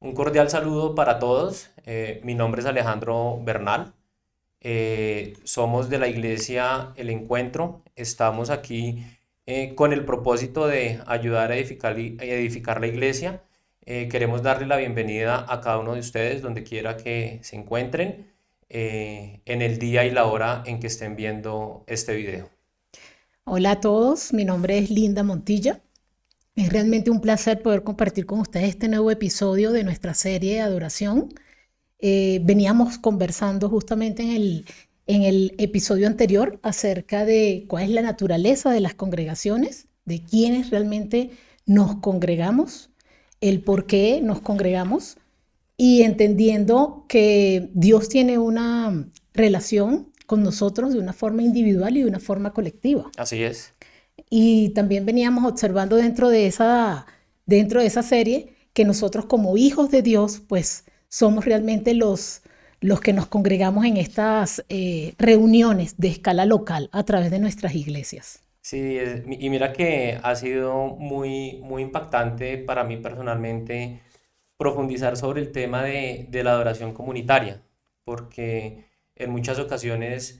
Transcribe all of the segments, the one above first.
Un cordial saludo para todos. Mi nombre es Alejandro Bernal. Somos de la iglesia El Encuentro. Estamos aquí con el propósito de ayudar a edificar la iglesia. Queremos darle la bienvenida a cada uno de ustedes donde quiera que se encuentren en el día y la hora en que estén viendo este video. Hola a todos, mi nombre es Linda Montilla. Es realmente un placer poder compartir con ustedes este nuevo episodio de nuestra serie de adoración. Veníamos conversando justamente en el episodio anterior acerca de cuál es la naturaleza de las congregaciones, de quiénes realmente nos congregamos, el por qué nos congregamos y entendiendo que Dios tiene una relación con nosotros de una forma individual y de una forma colectiva. Así es. Y también veníamos observando dentro de esa serie que nosotros como hijos de Dios, pues somos realmente los que nos congregamos en estas reuniones de escala local a través de nuestras iglesias. Sí, y mira que ha sido muy impactante para mí personalmente profundizar sobre el tema de la adoración comunitaria, porque en muchas ocasiones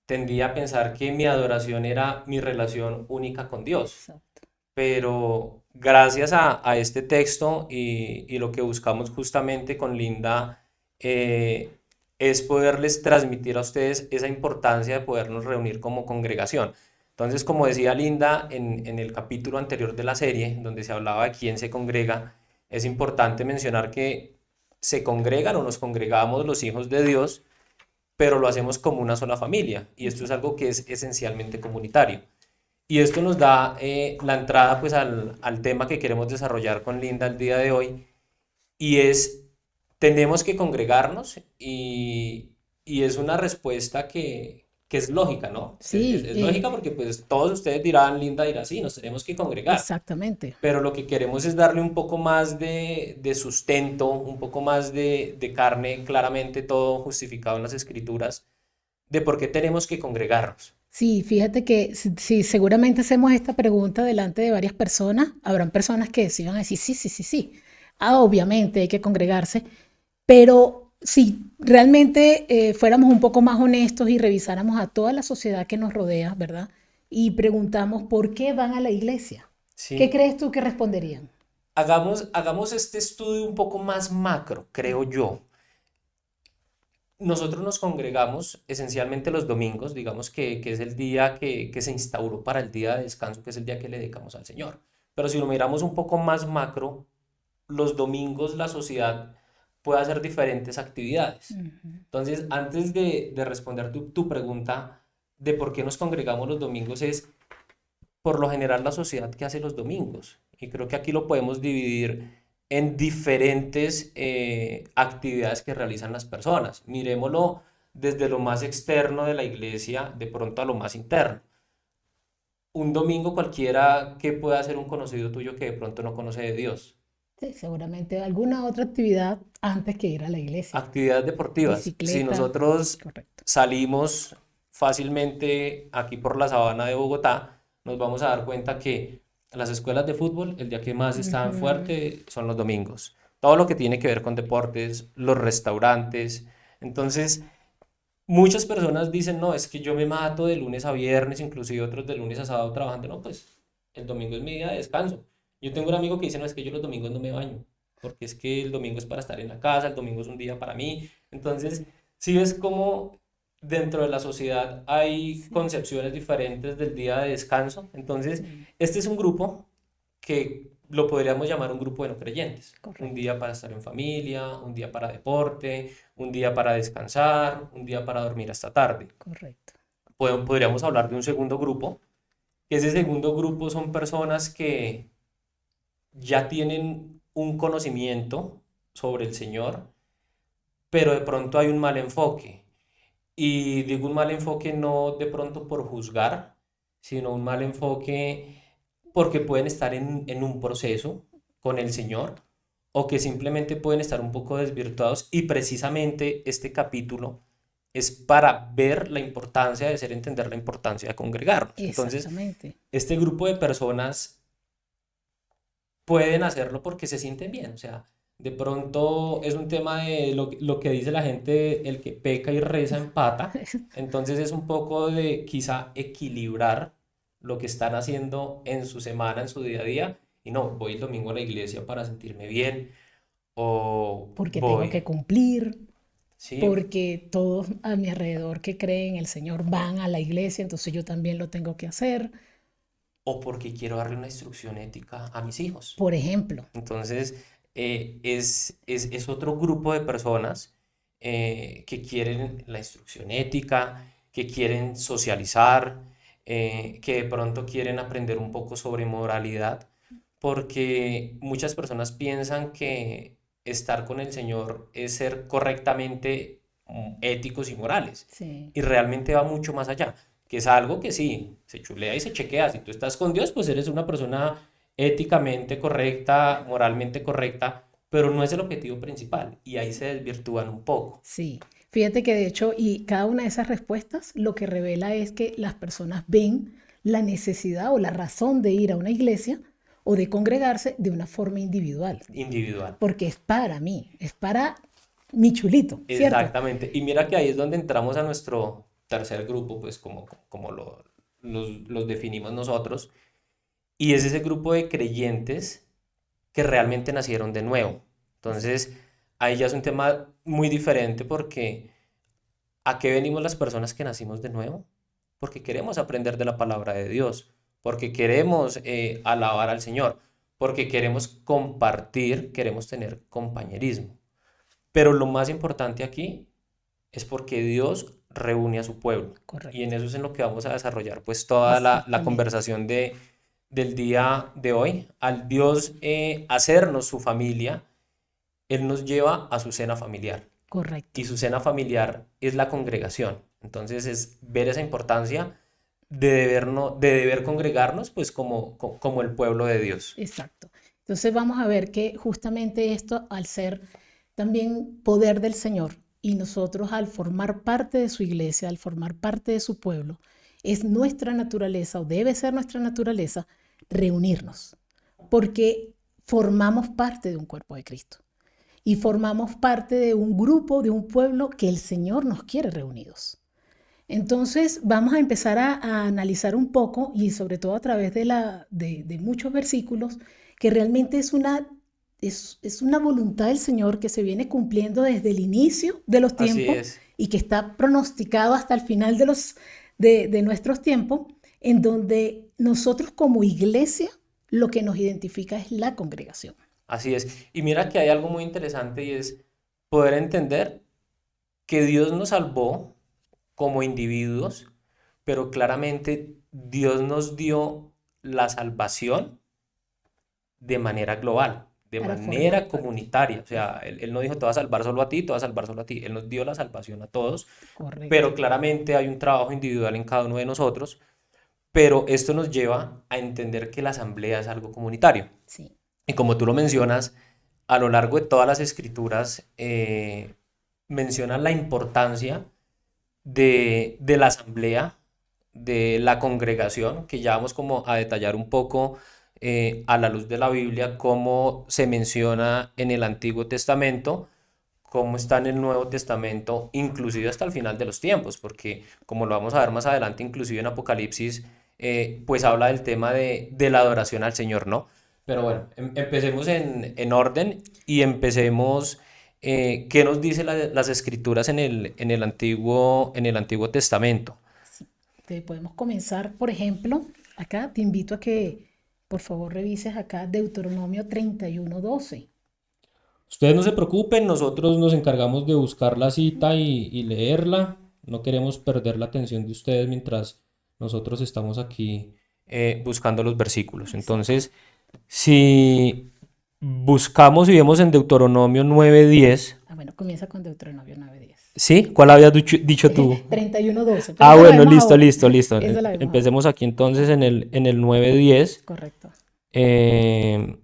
tendía a pensar que mi adoración era mi relación única con Dios, Exacto. pero gracias a este texto y lo que buscamos justamente con Linda eh, es poderles transmitir a ustedes esa importancia de podernos reunir como congregación. Entonces, como decía Linda en el capítulo anterior de la serie, donde se hablaba de quién se congrega, es importante mencionar que se congregan o nos congregamos los hijos de Dios, pero lo hacemos como una sola familia, y esto es algo que es esencialmente comunitario. Y esto nos da la entrada pues al tema que queremos desarrollar con Linda el día de hoy, y es, tenemos que congregarnos, y es una respuesta que es lógica, ¿no? Sí, Es lógica porque pues todos ustedes dirán, Linda dirá, sí, nos tenemos que congregar, exactamente. pero lo que queremos es darle un poco más de sustento, un poco más de carne, claramente todo justificado en las escrituras, de por qué tenemos que congregarnos. Sí, fíjate que si seguramente hacemos esta pregunta delante de varias personas, habrán personas que sí van a decir, sí, sí, sí, sí. Ah, obviamente hay que congregarse, pero si realmente fuéramos un poco más honestos y revisáramos a toda la sociedad que nos rodea, ¿verdad? Y preguntamos por qué van a la iglesia, ¿qué Sí, crees tú que responderían? hagamos este estudio un poco más macro, creo yo. Nosotros nos congregamos esencialmente los domingos, digamos que es el día que se instauró para el día de descanso, que es el día que le dedicamos al Señor. Pero si lo miramos un poco más macro, los domingos la sociedad puede hacer diferentes actividades. Ujú. Entonces, antes de responder tu pregunta de por qué nos congregamos los domingos, es por lo general la sociedad que hace los domingos. Y creo que aquí lo podemos dividir en diferentes actividades que realizan las personas. Miremoslo desde lo más externo de la iglesia, de pronto a lo más interno. Un domingo cualquiera, ¿qué puede hacer un conocido tuyo que de pronto no conoce de Dios? Sí, seguramente alguna otra actividad antes que ir a la iglesia. Actividades deportivas. Si Bicicleta, nosotros correcto. salimos fácilmente aquí por la sabana de Bogotá, nos vamos a dar cuenta que las escuelas de fútbol, el día que más están Ujú. fuerte son los domingos. Todo lo que tiene que ver con deportes, los restaurantes. Entonces, muchas personas dicen, no, es que yo me mato de lunes a viernes, inclusive otros de lunes a sábado trabajando. No, pues el domingo es mi día de descanso. Yo tengo un amigo que dice, no, es que yo los domingos no me baño, porque es que el domingo es para estar en la casa, el domingo es un día para mí. Entonces, sí ves como dentro de la sociedad hay Sí, concepciones diferentes del día de descanso. Entonces, sí, este es un grupo que lo podríamos llamar un grupo de no creyentes. Un correcto, día para estar en familia, un día para deporte, un día para descansar, un día para dormir hasta tarde. correcto. Podríamos hablar de un segundo grupo, que ese segundo grupo son personas que ya tienen un conocimiento sobre el Señor, pero de pronto hay un mal enfoque. Y digo un mal enfoque no de pronto por juzgar, sino un mal enfoque porque pueden estar en un proceso con el Señor, o que simplemente pueden estar un poco desvirtuados, y precisamente este capítulo es para ver la importancia de hacer entender la importancia de congregarnos. Entonces, Exactamente. este grupo de personas pueden hacerlo porque se sienten bien, o sea, De pronto es un tema de lo que dice la gente, el que peca y reza empata. Entonces es un poco de quizá equilibrar lo que están haciendo en su semana, en su día a día. Y no, voy el domingo a la iglesia para sentirme bien. O porque tengo que voy, cumplir, ¿sí? porque todos a mi alrededor que creen en el Señor van a la iglesia, entonces yo también lo tengo que hacer, O porque quiero darle una instrucción ética a mis hijos. por ejemplo. Entonces, es otro grupo de personas que quieren la instrucción ética, que quieren socializar, que de pronto quieren aprender un poco sobre moralidad, porque muchas personas piensan que estar con el Señor es ser correctamente éticos y morales, Sí, y realmente va mucho más allá, que es algo que sí, se chulea y se chequea. Si tú estás con Dios, pues eres una persona éticamente correcta, moralmente correcta, pero no es el objetivo principal y ahí se desvirtúan un poco. sí. Fíjate que de hecho, y cada una de esas respuestas lo que revela es que las personas ven la necesidad o la razón de ir a una iglesia o de congregarse de una forma individual, Individual. porque es para mí, es para mi chulito, ¿cierto? Exactamente. Y mira que ahí es donde entramos a nuestro tercer grupo, pues como los definimos nosotros, y es ese grupo de creyentes que realmente nacieron de nuevo. Entonces, ahí ya es un tema muy diferente porque ¿a qué venimos las personas que nacimos de nuevo? Porque queremos aprender de la palabra de Dios, porque queremos alabar al Señor, porque queremos compartir, queremos tener compañerismo. Pero lo más importante aquí es porque Dios reúne a su pueblo. Y en Correcto, eso es en lo que vamos a desarrollar pues toda la exactamente, conversación del día de hoy. Al Dios hacernos su familia, Él nos lleva a su cena familiar correcto. y su cena familiar es la congregación. Entonces es ver esa importancia de deber congregarnos pues como el pueblo de Dios. Exacto. Entonces vamos a ver que justamente esto, al ser también poder del Señor y nosotros al formar parte de su iglesia, al formar parte de su pueblo, es nuestra naturaleza o debe ser nuestra naturaleza reunirnos, porque formamos parte de un cuerpo de Cristo y formamos parte de un grupo, de un pueblo que el Señor nos quiere reunidos. Entonces vamos a empezar a analizar un poco y sobre todo a través de muchos versículos que realmente es una voluntad del Señor que se viene cumpliendo desde el inicio de los Así tiempos es, y que está pronosticado hasta el final de nuestros tiempos, en donde nosotros como iglesia lo que nos identifica es la congregación. así es. Y mira que hay algo muy interesante y es poder entender que Dios nos salvó como individuos, pero claramente Dios nos dio la salvación de manera global, de Para formar manera parte. comunitaria. O sea, él no dijo te va a salvar solo a ti, te va a salvar solo a ti. Él nos dio la salvación a todos, Correcto. pero claramente hay un trabajo individual en cada uno de nosotros. Pero esto nos lleva a entender que la asamblea es algo comunitario. Sí, Y como tú lo mencionas, a lo largo de todas las escrituras mencionan la importancia de la asamblea, de la congregación, que ya vamos como a detallar un poco a la luz de la Biblia cómo se menciona en el Antiguo Testamento, cómo está en el Nuevo Testamento, inclusive hasta el final de los tiempos, porque como lo vamos a ver más adelante, inclusive en Apocalipsis, pues habla del tema de la adoración al Señor, ¿no? Pero bueno, empecemos en orden y empecemos, ¿qué nos dice las escrituras en el Antiguo Testamento? sí. Te podemos comenzar, por ejemplo, acá te invito a que por favor revises acá Deuteronomio 31:12. Ustedes no se preocupen, nosotros nos encargamos de buscar la cita y leerla. No queremos perder la atención de ustedes mientras nosotros estamos aquí buscando los versículos. Exacto. Entonces, si buscamos y vemos en Deuteronomio 9:10, Ah, bueno, comienza con Deuteronomio 9:10. ¿sí? ¿Cuál habías dicho tú? 31:12, pero Ah, esa la bueno, vemos listo, ahora. listo, listo. Esa la vemos ahora. Empecemos aquí entonces en el 9:10. Correcto. Eh,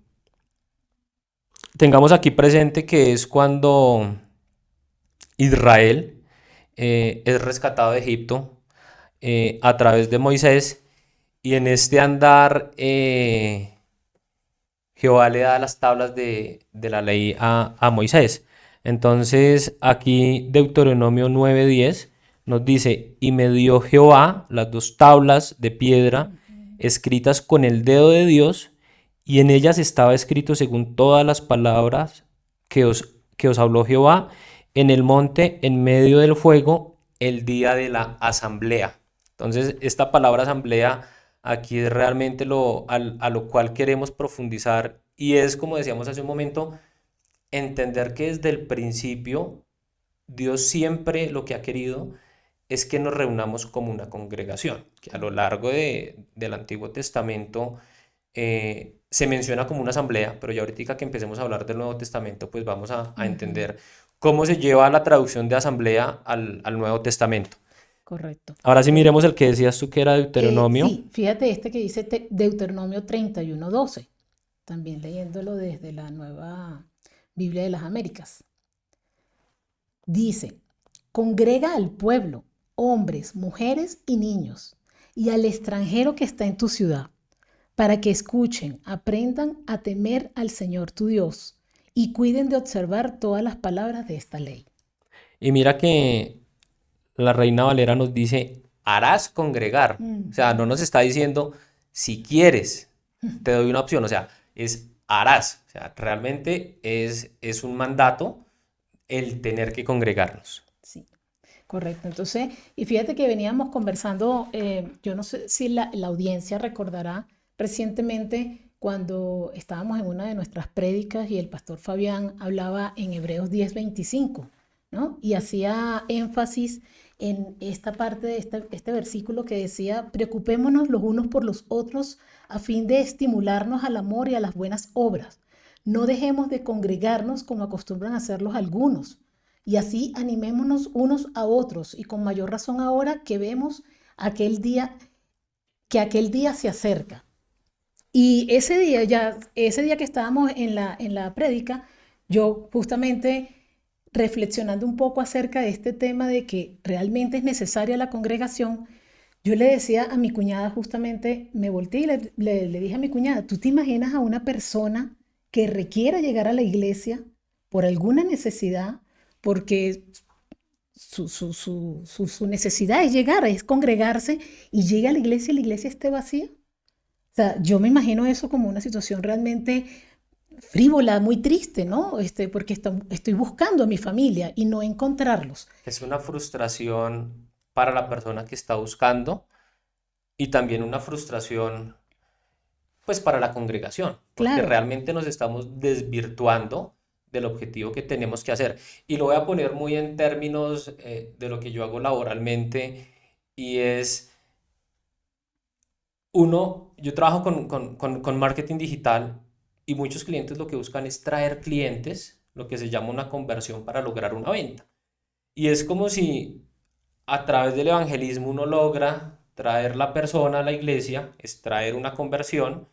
tengamos aquí presente que es cuando Israel es rescatado de Egipto a través de Moisés y en este andar Jehová le da las tablas de la ley a Moisés. Entonces, aquí Deuteronomio 9:10 nos dice, y me dio Jehová las dos tablas de piedra escritas con el dedo de Dios, y en ellas estaba escrito según todas las palabras que os habló Jehová en el monte en medio del fuego el día de la asamblea. Entonces, esta palabra asamblea aquí es realmente a lo cual queremos profundizar y es, como decíamos hace un momento, entender que desde el principio Dios siempre lo que ha querido es que nos reunamos como una congregación, que a lo largo del Antiguo Testamento se menciona como una asamblea, pero ya ahorita que empecemos a hablar del Nuevo Testamento, pues vamos a Ujú, entender cómo se lleva la traducción de asamblea al Nuevo Testamento. correcto. Ahora sí Eh, miremos el que decías tú que era Deuteronomio. sí, fíjate este que dice Deuteronomio 31:12, también leyéndolo desde la nueva Biblia de las Américas. Dice, congrega al pueblo, hombres, mujeres y niños, y al extranjero que está en tu ciudad, para que escuchen, aprendan a temer al Señor tu Dios y cuiden de observar todas las palabras de esta ley. Y mira que la Reina Valera nos dice, harás congregar. O sea, Ujú. no nos está diciendo, si quieres, te doy una opción. O sea, es harás. O sea, realmente es un mandato el tener que congregarnos. Sí, correcto. Entonces, y fíjate que veníamos conversando, yo no sé si la audiencia recordará recientemente cuando estábamos en una de nuestras prédicas y el pastor Fabián hablaba en Hebreos 10:25, ¿no? Y hacía énfasis en esta parte de este versículo que decía, preocupémonos los unos por los otros a fin de estimularnos al amor y a las buenas obras. No dejemos de congregarnos como acostumbran a hacerlos algunos y así animémonos unos a otros y con mayor razón ahora que vemos aquel día, que aquel día se acerca. Y ese día que estábamos en la prédica, yo justamente reflexionando un poco acerca de este tema de que realmente es necesaria la congregación, yo le decía a mi cuñada justamente, me volteé y le dije a mi cuñada, ¿tú te imaginas a una persona que requiera llegar a la iglesia por alguna necesidad, porque su necesidad es llegar, es congregarse y llega a la iglesia y la iglesia esté vacía? O sea, yo me imagino eso como una situación realmente frívola, muy triste, ¿no? Porque estoy buscando a mi familia y no encontrarlos. Es una frustración para la persona que está buscando y también una frustración pues para la congregación, porque Claro, realmente nos estamos desvirtuando del objetivo que tenemos que hacer. Y lo voy a poner muy en términos de lo que yo hago laboralmente y es yo trabajo con marketing digital y muchos clientes lo que buscan es traer clientes, lo que se llama una conversión para lograr una venta. Y es como si a través del evangelismo uno logra traer la persona a la iglesia, es traer una conversión,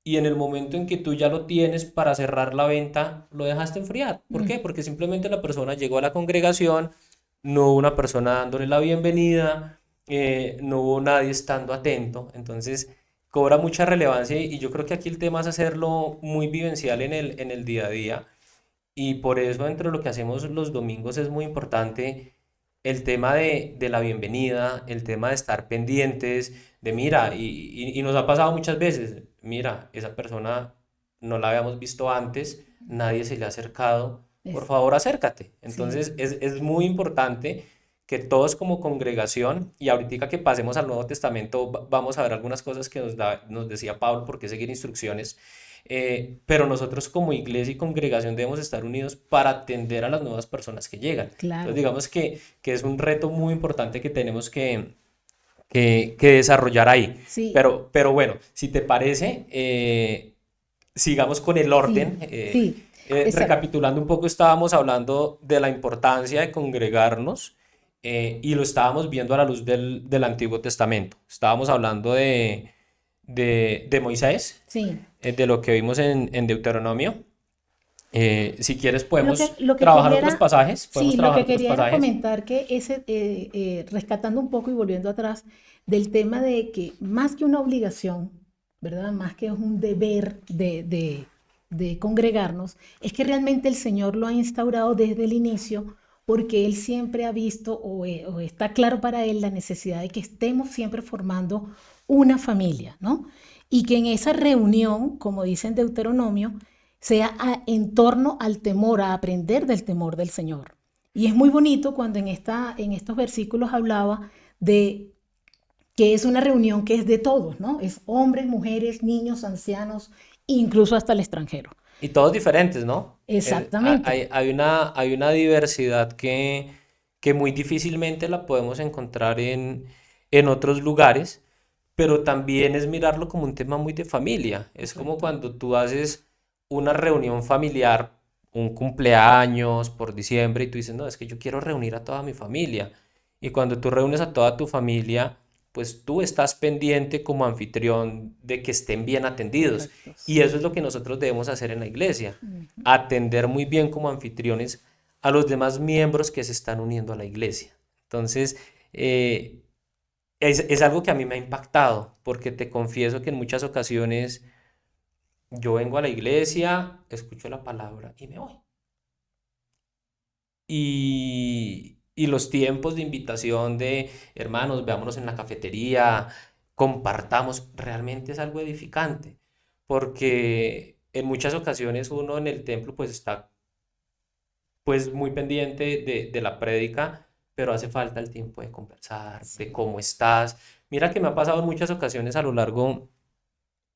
y en el momento en que tú ya lo tienes para cerrar la venta, lo dejaste enfriar. ¿Por mm, qué? Porque simplemente la persona llegó a la congregación, no hubo una persona dándole la bienvenida, no hubo nadie estando atento. Entonces, cobra mucha relevancia y yo creo que aquí el tema es hacerlo muy vivencial en el día a día. Y por eso, entre lo que hacemos los domingos, es muy importante el tema de la bienvenida, el tema de estar pendientes, de mira, y nos ha pasado muchas veces, mira, esa persona no la habíamos visto antes, nadie se le ha acercado, por es, favor acércate. sí, Entonces es muy importante que todos como congregación, y ahorita que pasemos al Nuevo Testamento, vamos a ver algunas cosas que nos decía Pablo, por qué seguir instrucciones, pero nosotros como iglesia y congregación debemos estar unidos para atender a las nuevas personas que llegan. Entonces claro. digamos que es un reto muy importante que tenemos que desarrollar ahí. Sí, Pero bueno, si te parece, sigamos con el sí, orden. sí, exacto. Recapitulando un poco, estábamos hablando de la importancia de congregarnos y lo estábamos viendo a la luz del Antiguo Testamento. Estábamos hablando de Moisés, Sí. de lo que vimos en Deuteronomio. Si quieres Lo que, podemos lo que trabajar quería otros era, pasajes, podemos sí, lo trabajar que otros quería era pasajes. comentar que rescatando un poco y volviendo atrás del tema de que más que una obligación, ¿verdad? Más que es un deber de congregarnos, es que realmente el Señor lo ha instaurado desde el inicio porque Él siempre ha visto o está claro para Él la necesidad de que estemos siempre formando una familia, ¿no? Y que en esa reunión, como dice en Deuteronomio, sea en torno al temor, a aprender del temor del Señor. Y es muy bonito cuando en estos versículos hablaba de que es una reunión que es de todos, ¿no? Es hombres, mujeres, niños, ancianos, incluso hasta el extranjero. Y todos diferentes, ¿no? Exactamente. Hay una diversidad que muy difícilmente la podemos encontrar en otros lugares, pero también es mirarlo como un tema muy de familia. Es como Correcto. cuando tú haces una reunión familiar, un cumpleaños por diciembre, y tú dices, no, es que yo quiero reunir a toda mi familia. Y cuando tú reúnes a toda tu familia, pues tú estás pendiente como anfitrión de que estén bien atendidos. Correcto. Y eso es lo que nosotros debemos hacer en la iglesia, atender muy bien como anfitriones a los demás miembros que se están uniendo a la iglesia. Entonces, es algo que a mí me ha impactado, porque te confieso que en muchas ocasiones yo vengo a la iglesia, escucho la palabra y me voy. Y los tiempos de invitación de hermanos, veámonos en la cafetería, compartamos, realmente es algo edificante, porque en muchas ocasiones uno en el templo pues está pues muy pendiente de la prédica, pero hace falta el tiempo de conversar, de Sí, cómo estás. Mira que me ha pasado en muchas ocasiones a lo largo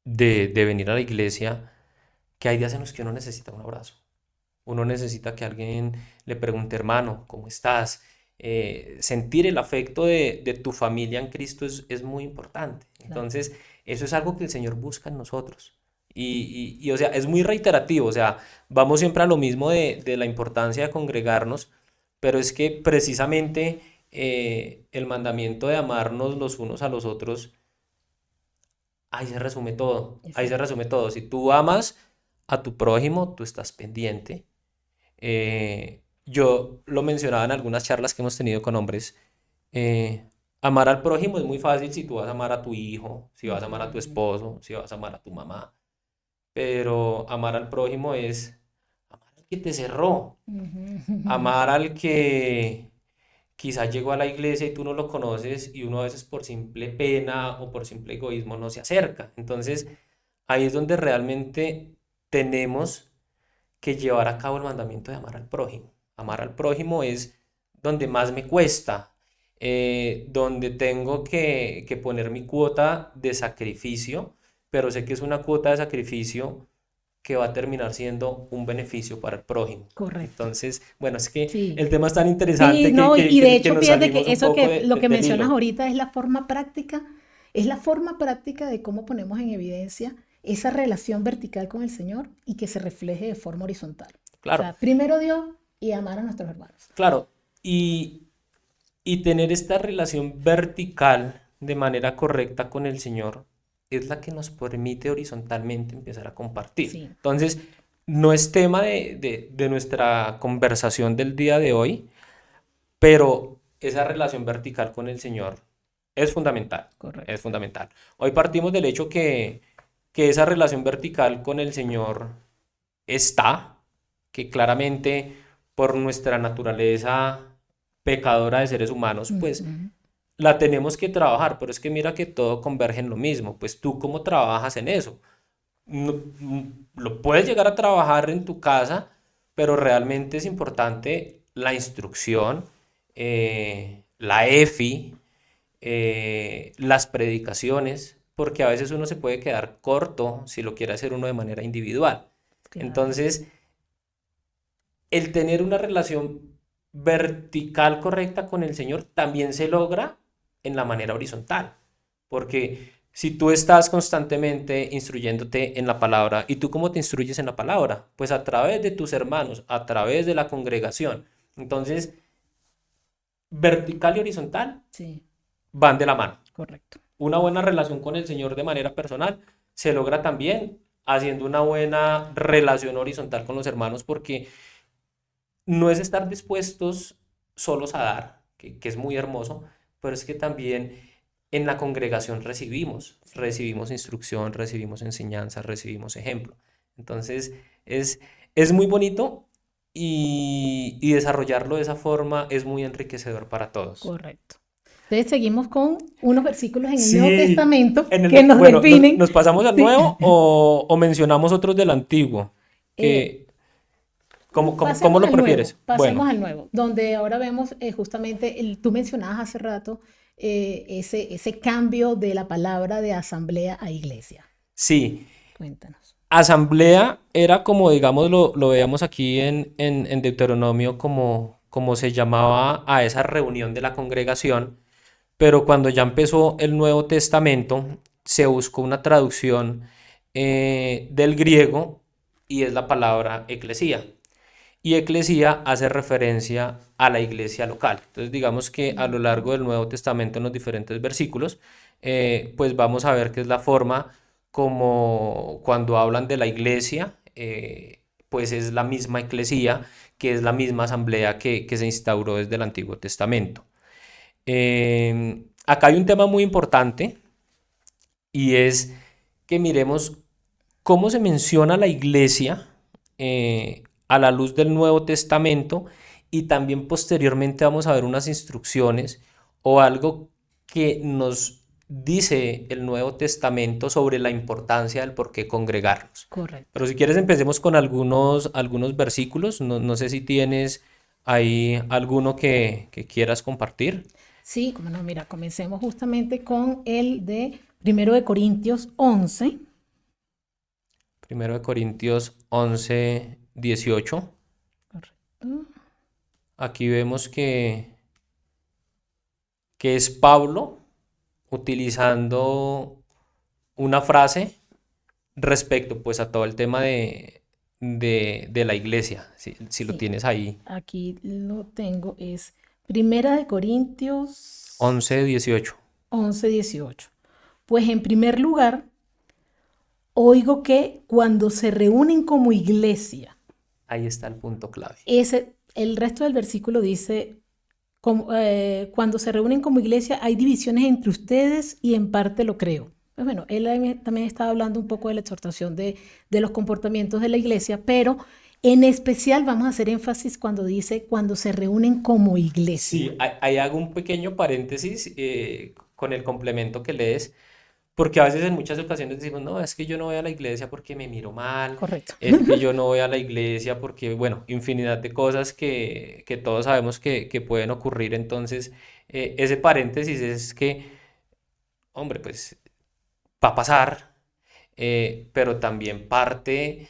de venir a la iglesia, que hay días en los que uno necesita un abrazo. Uno necesita que alguien le pregunte, hermano, ¿cómo estás? Sentir el afecto de tu familia en Cristo es muy importante. claro. Entonces, eso es algo que el Señor busca en nosotros. O sea, es muy reiterativo, o sea, vamos siempre a lo mismo de la importancia de congregarnos, pero es que precisamente el mandamiento de amarnos los unos a los otros, ahí se resume todo, ahí se Exacto. resume todo. Si tú amas a tu prójimo, tú estás pendiente. Yo lo mencionaba en algunas charlas que hemos tenido con hombres. Amar al prójimo es muy fácil si tú vas a amar a tu hijo, si vas a amar a tu Ujú, esposo, si vas a amar a tu mamá. Pero amar al prójimo es amar al que te cerró, ujú. amar al que quizás llegó a la iglesia y tú no lo conoces y uno a veces por simple pena o por simple egoísmo no se acerca. Entonces, ahí es donde realmente tenemos que llevar a cabo el mandamiento de amar al prójimo. Amar al prójimo es donde más me cuesta, donde tengo que poner mi cuota de sacrificio, pero sé que es una cuota de sacrificio que va a terminar siendo un beneficio para el prójimo. Correcto. Entonces, bueno, es que Sí. el tema es tan Sí, interesante no, y de que hecho nos fíjate salimos que un eso poco que lo que del mencionas hilo. ahorita es la forma práctica de cómo ponemos en evidencia esa relación vertical con el Señor y que se refleje de forma horizontal. O Claro, sea, primero Dios y amar a nuestros hermanos. claro. Y tener esta relación vertical de manera correcta con el Señor es la que nos permite horizontalmente empezar a compartir. Sí, Entonces, correcto, no es tema de nuestra conversación del día de hoy, pero esa relación vertical con el Señor es fundamental, es correcto. fundamental. Hoy partimos del hecho que esa relación vertical con el Señor está, que claramente por nuestra naturaleza pecadora de seres humanos, pues Ujú. la tenemos que trabajar, pero es que mira que todo converge en lo mismo, pues tú cómo trabajas en eso. Lo puedes llegar a trabajar en tu casa, pero realmente es importante la instrucción, la EFI, las predicaciones, porque a veces uno se puede quedar corto si lo quiere hacer uno de manera individual. Claro, Entonces, el tener una relación vertical correcta con el Señor también se logra en la manera horizontal, porque si tú estás constantemente instruyéndote en la palabra, ¿y tú cómo te instruyes en la palabra? Pues a través de tus hermanos, a través de la congregación. Entonces, vertical y horizontal sí, van de la mano. correcto. Una buena relación con el Señor de manera personal se logra también haciendo una buena relación horizontal con los hermanos, porque no es estar dispuestos solos a dar, que es muy hermoso, pero es que también en la congregación recibimos instrucción, recibimos enseñanza, recibimos ejemplo. Entonces es muy bonito y desarrollarlo de esa forma es muy enriquecedor para todos. Correcto. Entonces seguimos con unos versículos en el Nuevo Sí, Testamento que nos bueno, definen. ¿nos pasamos al Sí. nuevo o mencionamos otros del antiguo? Eh, Que, ¿cómo lo prefieres? Bueno, pasemos al nuevo, donde ahora vemos justamente, tú mencionabas hace rato ese cambio de la palabra de asamblea a iglesia. sí. Cuéntanos. Asamblea era como, digamos, lo veíamos aquí en Deuteronomio, como se llamaba a esa reunión de la congregación, pero cuando ya empezó el Nuevo Testamento, se buscó una traducción del griego y es la palabra eclesía. Y eclesía hace referencia a la iglesia local. Entonces, digamos que a lo largo del Nuevo Testamento, en los diferentes versículos, pues vamos a ver que es la forma como cuando hablan de la iglesia, pues es la misma eclesía, que es la misma asamblea que se instauró desde el Antiguo Testamento. Acá hay un tema muy importante y es que miremos cómo se menciona la iglesia a la luz del Nuevo Testamento y también posteriormente vamos a ver unas instrucciones o algo que nos dice el Nuevo Testamento sobre la importancia del por qué congregarnos. Correcto. Pero si quieres empecemos con algunos versículos, no sé si tienes ahí alguno que quieras compartir. Sí, como no, mira, comencemos justamente con el de 1 Corintios 11. Primero de Corintios 11:18. Correcto. Aquí vemos que es Pablo utilizando una frase respecto pues a todo el tema de la iglesia, si lo Sí, tienes ahí. aquí lo tengo, es 1 Corintios 11:18. 11:18. Pues en primer lugar, oigo que cuando se reúnen como iglesia, Ahí está el punto clave. el resto del versículo dice, cuando se reúnen como iglesia hay divisiones entre ustedes y en parte lo creo. Pues bueno, él también estaba hablando un poco de la exhortación de los comportamientos de la iglesia, pero en especial vamos a hacer énfasis cuando dice cuando se reúnen como iglesia. Sí, ahí hago un pequeño paréntesis con el complemento que lees, porque a veces en muchas ocasiones decimos, no, es que yo no voy a la iglesia porque me miro mal, Correcto. es que yo no voy a la iglesia porque, bueno, infinidad de cosas que todos sabemos que pueden ocurrir. Entonces, ese paréntesis es que, hombre, pues va a pasar, pero también parte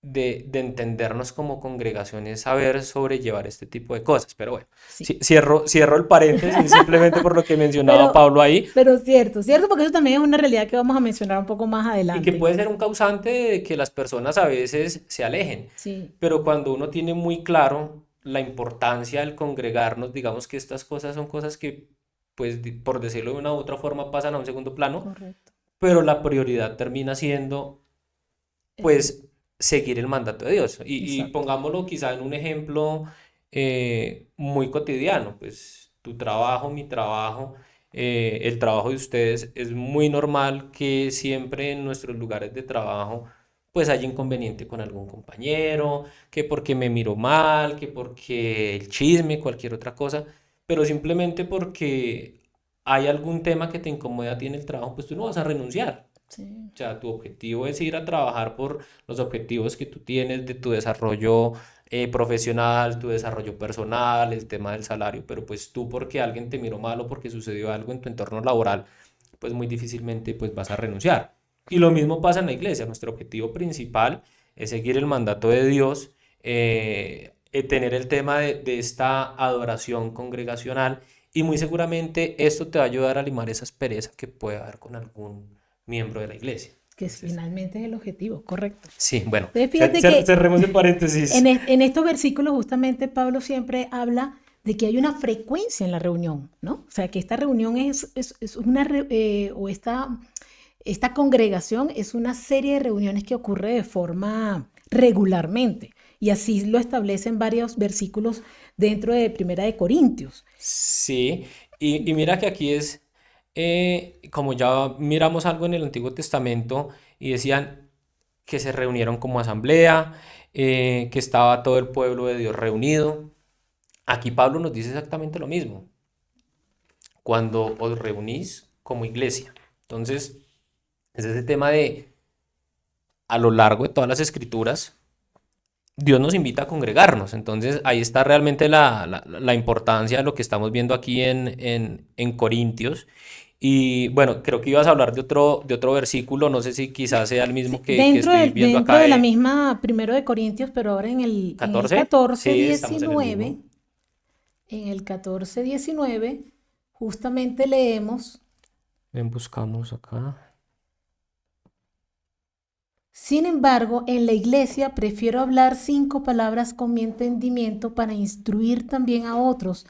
de entendernos como congregación es saber sobrellevar este tipo de cosas. Pero bueno, Sí. cierro el paréntesis simplemente por lo que mencionaba Pero, Pablo ahí. pero cierto, porque eso también es una realidad que vamos a mencionar un poco más Y que adelante. puede ser un causante de que las personas a veces se alejen, Sí, pero cuando uno tiene muy claro la importancia del congregarnos, digamos que estas cosas son cosas que, pues, por decirlo de una u otra forma, pasan a un segundo plano, correcto. pero la prioridad termina siendo, Eh, pues, seguir el mandato de Dios. Y exacto. pongámoslo quizá en un ejemplo muy cotidiano, pues, tu trabajo, mi trabajo. El trabajo de ustedes es muy normal que siempre en nuestros lugares de trabajo pues haya inconveniente con algún compañero, que porque me miro mal, que porque el chisme, cualquier otra cosa, pero simplemente porque hay algún tema que te incomoda a ti en el trabajo, pues tú no vas a renunciar. Sí, O sea, tu objetivo es ir a trabajar por los objetivos que tú tienes de tu desarrollo profesional, tu desarrollo personal, el tema del salario, pero pues tú porque alguien te miró mal o porque sucedió algo en tu entorno laboral, pues muy difícilmente pues vas a renunciar. Y lo mismo pasa en la iglesia. Nuestro objetivo principal es seguir el mandato de Dios, tener el tema de esta adoración congregacional y muy seguramente esto te va a ayudar a limar esa aspereza que puede haber con algún miembro de la iglesia. que Entonces, finalmente es el objetivo, correcto. sí, bueno, Entonces, fíjate que cerremos el paréntesis. en estos versículos justamente Pablo siempre habla de que hay una frecuencia en la reunión, ¿no? O sea, que esta reunión es una, o esta congregación es una serie de reuniones que ocurre de forma regularmente. Y así lo establecen varios versículos dentro de Primera de Corintios. Sí, y mira que aquí como ya miramos algo en el Antiguo Testamento y decían que se reunieron como asamblea, que estaba todo el pueblo de Dios reunido. Aquí Pablo nos dice exactamente lo mismo, cuando os reunís como iglesia. Entonces, es ese tema de, a lo largo de todas las escrituras, Dios nos invita a congregarnos. Entonces, ahí está realmente la importancia de lo que estamos viendo aquí en Corintios. Y bueno, creo que ibas a hablar de otro versículo, no sé si quizás sea el mismo Sí, que estoy viendo dentro acá de la de misma Primero de Corintios, pero ahora en el 14. 14, Sí, estamos en el 19, mismo. en el 14, 19, justamente leemos, Ven, buscamos acá. sin embargo, en la iglesia prefiero hablar 5 palabras con mi entendimiento para instruir también a otros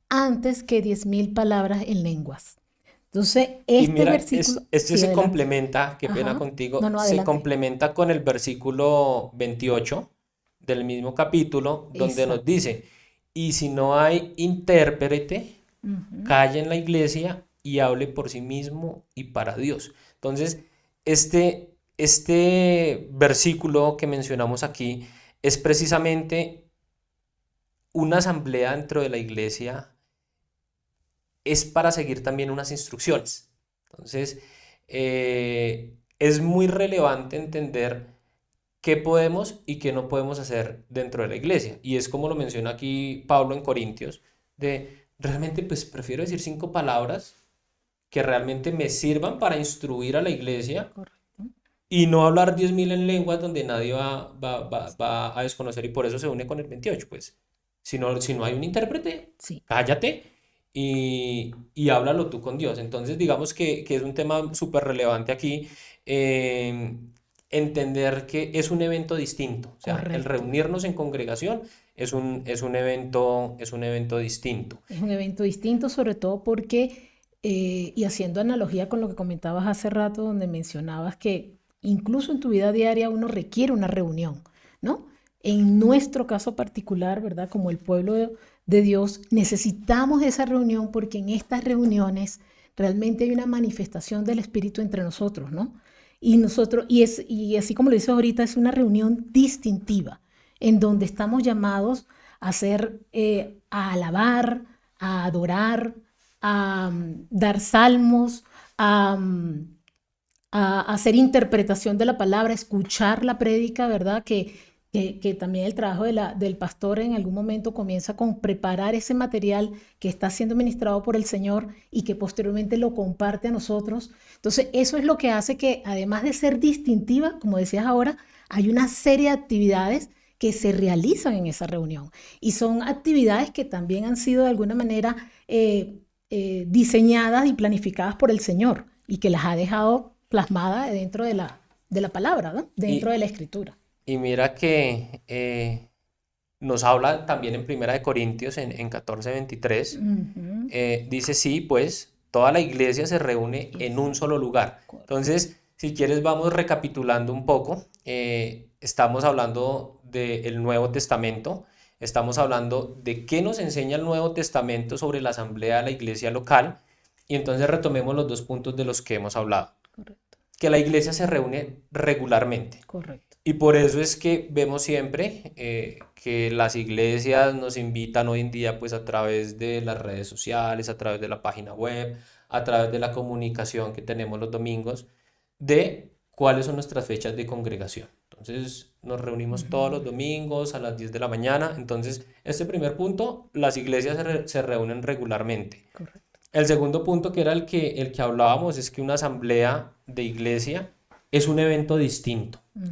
antes que 10.000 palabras en lenguas. Entonces, Y este mira, versículo, este sí, se adelante. complementa, qué pena Ajá. No, contigo, no, se adelante. complementa con el versículo 28 del mismo capítulo, donde nos Exacto. dice, y si no hay intérprete, Ujú. calle en la iglesia y hable por sí mismo y para Dios. Entonces, este versículo que mencionamos aquí es precisamente una asamblea dentro de la iglesia, es para seguir también unas instrucciones. Entonces, es muy relevante entender qué podemos y qué no podemos hacer dentro de la iglesia. Y es como lo menciona aquí Pablo en Corintios, de realmente pues prefiero decir 5 palabras que realmente me sirvan para instruir a la iglesia Correcto. y no hablar 10.000 en lenguas donde nadie va a desconocer y por eso se une con el 28. Pues si no hay un intérprete, Sí, cállate y háblalo tú con Dios. Entonces digamos que es un tema súper relevante aquí, eh, entender que es un evento distinto. O sea, el correcto. reunirnos en congregación es un evento distinto. Es un evento distinto, sobre todo porque, y haciendo analogía con lo que comentabas hace rato, donde mencionabas que incluso en tu vida diaria uno requiere una reunión, ¿no? En nuestro caso particular, ¿verdad? Como el pueblo de Dios, necesitamos esa reunión porque en estas reuniones realmente hay una manifestación del Espíritu entre nosotros, ¿no? Y nosotros, y así como lo dices ahorita, es una reunión distintiva, en donde estamos llamados a hacer, a alabar, a adorar, a dar salmos, a, a hacer interpretación de la palabra, escuchar la prédica, ¿verdad? Que también el trabajo del pastor en algún momento comienza con preparar ese material que está siendo ministrado por el Señor y que posteriormente lo comparte a nosotros. Entonces, eso es lo que hace que, además de ser distintiva, como decías ahora, hay una serie de actividades que se realizan en esa reunión. Y son actividades que también han sido de alguna manera diseñadas y planificadas por el Señor y que las ha dejado plasmadas dentro de la palabra, ¿no? Dentro de Y, la escritura. y mira que nos habla también en Primera de Corintios en 14:23. Ujú. Dice, sí, pues toda la iglesia se reúne en un Exacto, solo lugar. correcto. Entonces, si quieres, vamos recapitulando un poco. Estamos hablando del Nuevo Testamento, estamos hablando de qué nos enseña el Nuevo Testamento sobre la asamblea de la iglesia local, y entonces retomemos los 2 puntos de los que hemos hablado. Correcto, Que la iglesia se reúne regularmente. correcto. Y por eso es que vemos siempre que las iglesias nos invitan hoy en día pues a través de las redes sociales, a través de la página web, a través de la comunicación que tenemos los domingos, de cuáles son nuestras fechas de congregación. Entonces nos reunimos todos los Ujú. domingos a las 10 de la mañana. Entonces, este primer punto, las iglesias se reúnen regularmente. Correcto. El segundo punto, que era el que hablábamos, es que una asamblea de iglesia es un evento distinto. Ujú.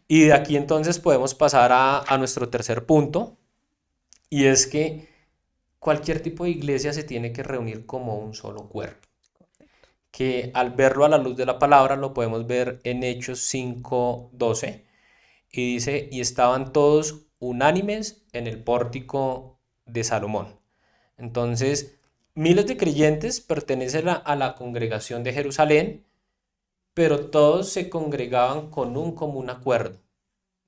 Y de aquí entonces podemos pasar a nuestro tercer punto, y es que cualquier tipo de iglesia se tiene que reunir como un solo cuerpo, que al verlo a la luz de la palabra lo podemos ver en Hechos 5:12, y dice, y estaban todos unánimes en el pórtico de Salomón. Entonces, miles de creyentes pertenecen a la congregación de Jerusalén, pero todos se congregaban con un común acuerdo.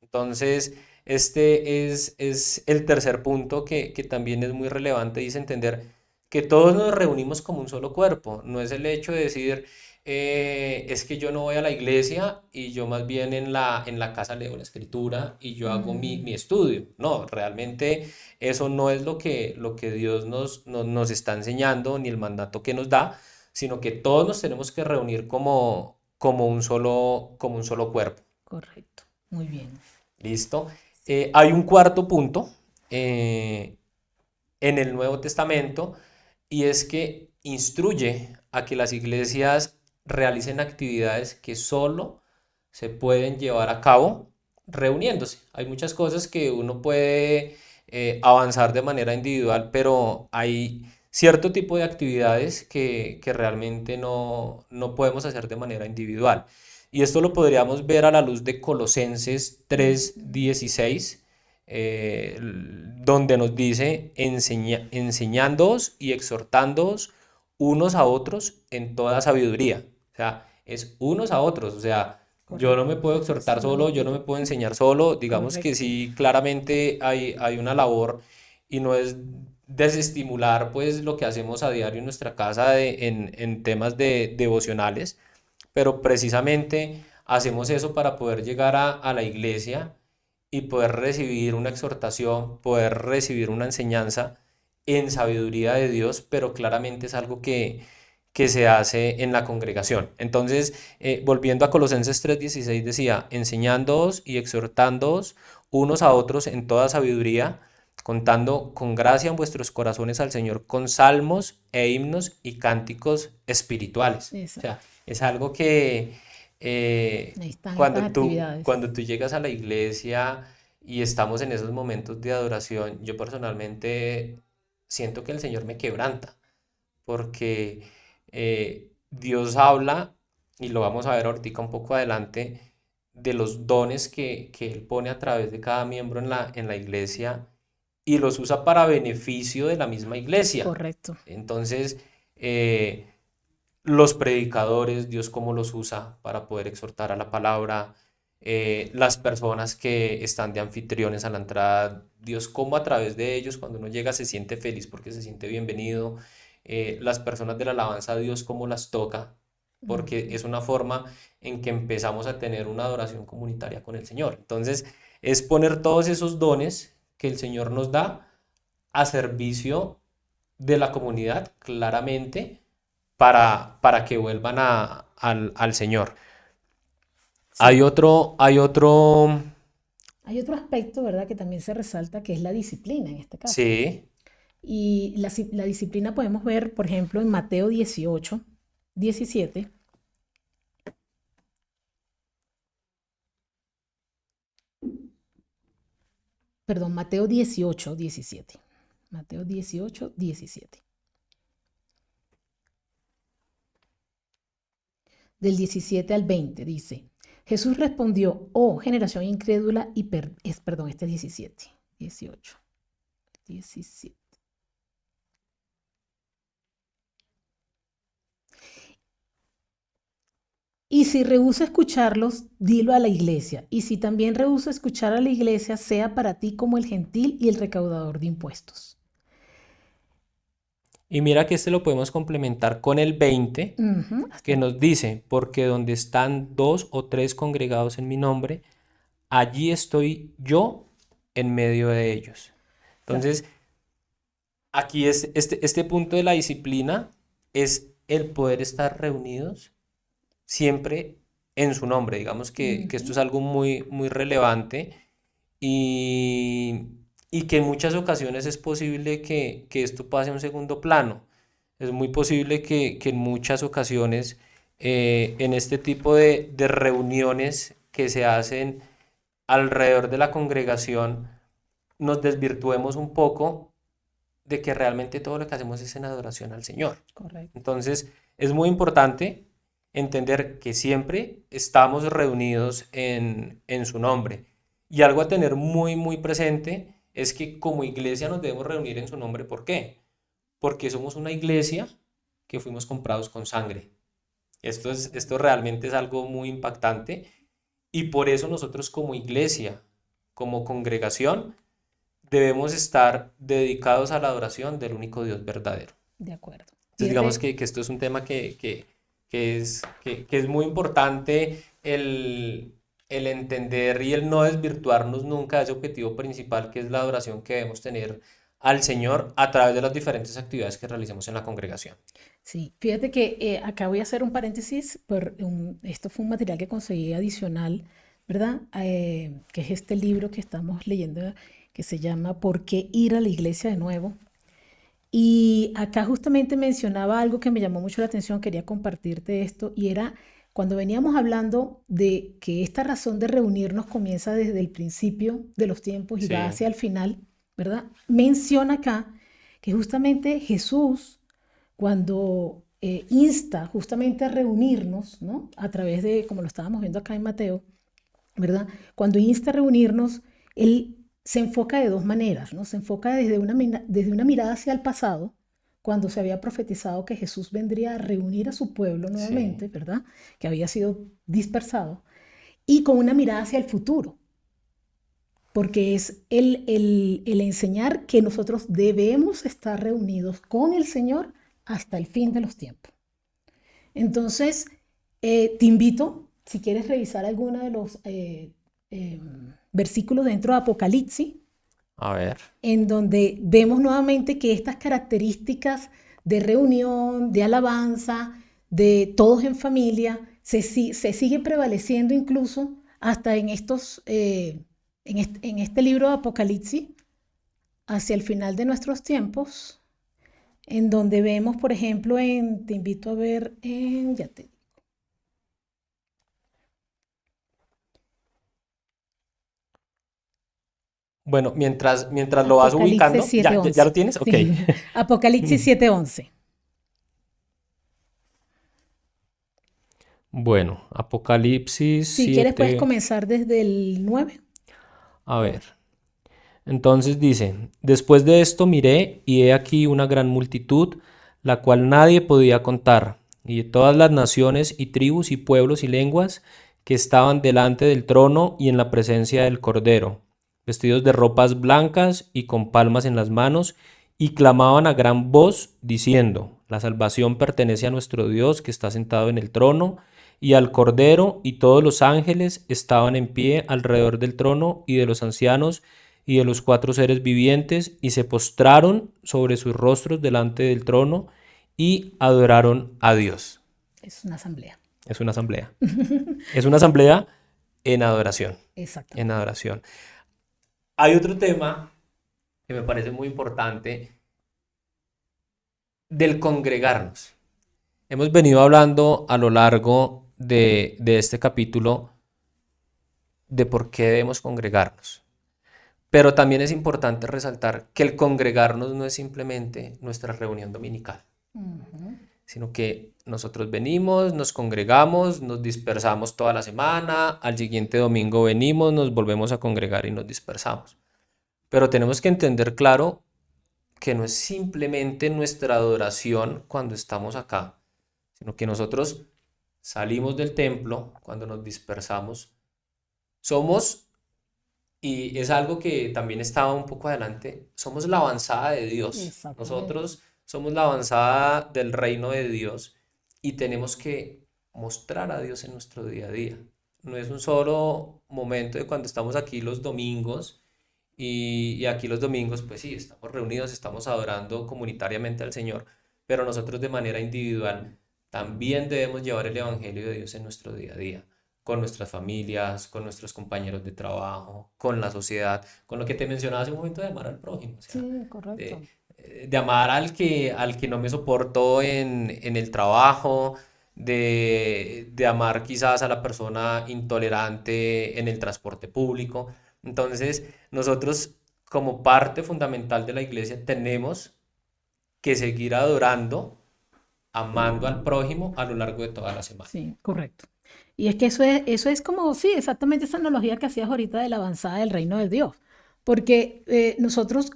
Entonces, este es el tercer punto que también es muy relevante, dice entender que todos nos reunimos como un solo cuerpo. No es el hecho de decir, es que yo no voy a la iglesia y yo más bien en la casa leo la escritura y yo hago mi estudio. No, realmente eso no es lo que Dios nos está enseñando ni el mandato que nos da, sino que todos nos tenemos que reunir como un solo cuerpo. Correcto. Muy bien. ¿Listo? Hay un cuarto punto eh, en el Nuevo Testamento y es que instruye a que las iglesias realicen actividades que solo se pueden llevar a cabo reuniéndose. Hay muchas cosas que uno puede avanzar de manera individual, pero hay cierto tipo de actividades que realmente no podemos hacer de manera individual. Y esto lo podríamos ver a la luz de Colosenses 3:16, donde nos dice enseñándoos y exhortándoos unos a otros en toda sabiduría. O sea, es unos a otros. O sea, yo no me Correcto. puedo Es exhortar una... solo, yo no me puedo enseñar solo. Digamos que Correcto. sí, claramente hay una labor y no es desestimular pues lo que hacemos a diario en nuestra casa en temas devocionales, pero precisamente hacemos eso para poder llegar a la iglesia y poder recibir una exhortación, poder recibir una enseñanza en sabiduría de Dios, pero claramente es algo que se hace en la congregación. Entonces, volviendo a Colosenses 3:16, decía, enseñándoos y exhortándoos unos a otros en toda sabiduría, contando con gracia en vuestros corazones al Señor con salmos e himnos y cánticos espirituales. O sea, Exacto. es algo que Ahí están estas actividades. cuando tú llegas a la iglesia y estamos en esos momentos de adoración, yo personalmente siento que el Señor me quebranta, porque Dios habla, y lo vamos a ver ahorita un poco adelante, de los dones que Él pone a través de cada miembro en la iglesia y los usa para beneficio de la misma iglesia. Correcto. Entonces, eh, los predicadores, Dios cómo los usa para poder exhortar a la palabra, las personas que están de anfitriones a la entrada, Dios cómo a través de ellos cuando uno llega se siente feliz porque se siente bienvenido, las personas de la alabanza a Dios cómo las toca, porque Ujú. es una forma en que empezamos a tener una adoración comunitaria con el Señor. Entonces, es poner todos esos dones que el Señor nos da a servicio de la comunidad, claramente para que vuelvan al Señor. Hay Sí. otro, hay otro, Hay otro aspecto, ¿verdad?, que también se resalta, que es la disciplina en este caso. sí, Y la disciplina podemos ver, por ejemplo, en Mateo 18, 17. Perdón, Mateo 18, 17. Mateo 18, 17. Del 17 al 20 dice, Jesús respondió, oh generación incrédula perdón, este es 17, 18, 17. Y si rehúsa escucharlos, dilo a la iglesia. Y si también rehúsa escuchar a la iglesia, sea para ti como el gentil y el recaudador de impuestos. y mira que este lo podemos complementar con el 20, Ujú, que hasta nos dice, porque donde están dos o tres congregados en mi nombre, allí estoy yo en medio de ellos. exacto. Entonces, aquí es este punto de la disciplina es el poder estar reunidos siempre en su nombre. Digamos que esto Ujú, es algo muy, muy relevante y, y que en muchas ocasiones es posible que esto pase a un segundo plano. Es muy posible que en muchas ocasiones en este tipo de reuniones que se hacen alrededor de la congregación nos desvirtuemos un poco de que realmente todo lo que hacemos es en adoración al Señor. correcto. Entonces, es muy importante entender que siempre estamos reunidos en su nombre. Y algo a tener muy, muy presente es que como iglesia nos debemos reunir en su nombre. ¿Por qué? Porque somos una iglesia que fuimos comprados con sangre. Esto Exactamente. realmente es algo muy impactante y por eso nosotros como iglesia, como congregación, debemos estar dedicados a la adoración del único Dios verdadero. de acuerdo. Entonces, digamos que esto es un tema que es muy importante el entender y el no desvirtuarnos nunca de ese objetivo principal, que es la adoración que debemos tener al Señor a través de las diferentes actividades que realicemos en la congregación. Sí, fíjate que acá voy a hacer un paréntesis, esto fue un material que conseguí adicional, ¿verdad? Que es este libro que estamos leyendo, que se llama ¿Por qué ir a la iglesia de nuevo? Y acá justamente mencionaba algo que me llamó mucho la atención, quería compartirte esto, y era cuando veníamos hablando de que esta razón de reunirnos comienza desde el principio de los tiempos y va Sí, hacia el final, ¿verdad? Menciona acá que justamente Jesús, cuando insta justamente a reunirnos, ¿no? A través de, como lo estábamos viendo acá en Mateo, ¿verdad? Cuando insta a reunirnos, él se enfoca de dos maneras, ¿no? Se enfoca desde una mirada hacia el pasado, cuando se había profetizado que Jesús vendría a reunir a su pueblo sí, nuevamente, ¿verdad? Que había sido dispersado, y con una mirada hacia el futuro, porque es el enseñar que nosotros debemos estar reunidos con el Señor hasta el fin de los tiempos. Entonces, te invito, si quieres revisar alguno de los versículos dentro de Apocalipsis, a ver. en donde vemos nuevamente que estas características de reunión, de alabanza, de todos en familia, se sigue prevaleciendo incluso hasta en este libro de Apocalipsis, hacia el final de nuestros tiempos, en donde vemos, por ejemplo, te invito a ver ya te Bueno, mientras lo vas Apocalipsis ubicando, ¿ya 7:11. lo tienes? Ok. Sí, Apocalipsis 7:11. Bueno, Apocalipsis Si quieres, puedes 7. comenzar desde el 9. A ver. Entonces dice, después de esto miré y he aquí una gran multitud, la cual nadie podía contar, y de todas las naciones y tribus y pueblos y lenguas que estaban delante del trono y en la presencia del Cordero, vestidos de ropas blancas y con palmas en las manos, y clamaban a gran voz, diciendo, la salvación pertenece a nuestro Dios que está sentado en el trono, y al Cordero, y todos los ángeles estaban en pie alrededor del trono y de los ancianos, y de los cuatro seres vivientes, y se postraron sobre sus rostros delante del trono y adoraron a Dios. Es una asamblea. Es una asamblea. Es una asamblea en adoración. En Exactamente. adoración. Hay otro tema que me parece muy importante del congregarnos. Hemos venido hablando a lo largo de este capítulo de por qué debemos congregarnos. Pero también es importante resaltar que el congregarnos no es simplemente nuestra reunión dominical, Ujú. sino que nosotros venimos, nos congregamos, nos dispersamos toda la semana, al siguiente domingo venimos, nos volvemos a congregar y nos dispersamos. Pero tenemos que entender claro que no es simplemente nuestra adoración cuando estamos acá, sino que nosotros salimos del templo cuando nos dispersamos. Somos, y es algo que también estaba un poco adelante, somos la avanzada de Dios. Exactamente. Nosotros somos la avanzada del reino de Dios y tenemos que mostrar a Dios en nuestro día a día. No es un solo momento de cuando estamos aquí los domingos y aquí los domingos, pues sí, estamos reunidos, estamos adorando comunitariamente al Señor, pero nosotros de manera individual también debemos llevar el Evangelio de Dios en nuestro día a día, con nuestras familias, con nuestros compañeros de trabajo, con la sociedad, con lo que te mencionaba hace un momento de amar al prójimo, o sea, Sí, de, correcto. de amar al que no me soporto en el trabajo, de amar quizás a la persona intolerante en el transporte público. Entonces, nosotros como parte fundamental de la iglesia tenemos que seguir adorando, amando al prójimo a lo largo de toda la semana. Sí, correcto. Y es que eso es como, sí, exactamente esa analogía que hacías ahorita de la avanzada del reino de Dios. Porque nosotros